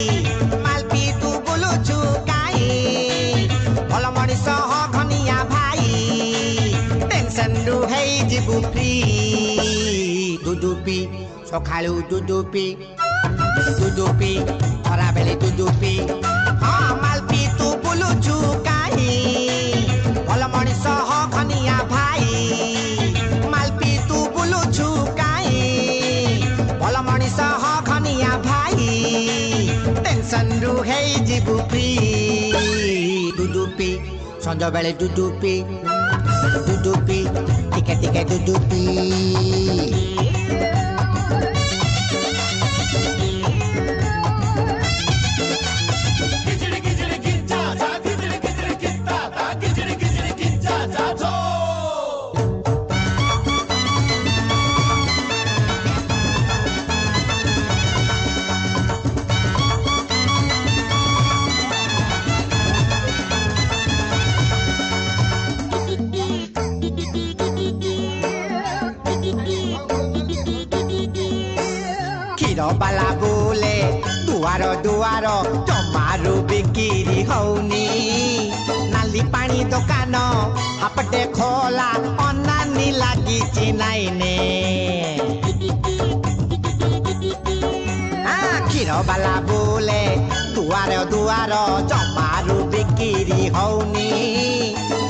मालपी तू बुलुचु काई भल मनिष घनिया भाई टेंशन रु है जीवु फ्री दुदुपी सकाळु दुदुपी खरा बेले दुदुपी हाँ मालपी तू बुलुचु काई भल मनिष घनिया भाई मालपी तू बुलुचु काई भल मनिष घनिया भाई टेंशन रु है जीवु फ्री दुदुपी संज बेले दुदुपी टिके टिके दुदुपी बाला बोले दुआर दुआर जमारू बिक्री हौनी नाली पानी दुकान हापटे खोला अनानी लागी चिनाइने क्षीर बाला बोले दुआर दुआर जमारू बिक्री हौनी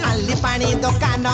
नाली पानी दुकान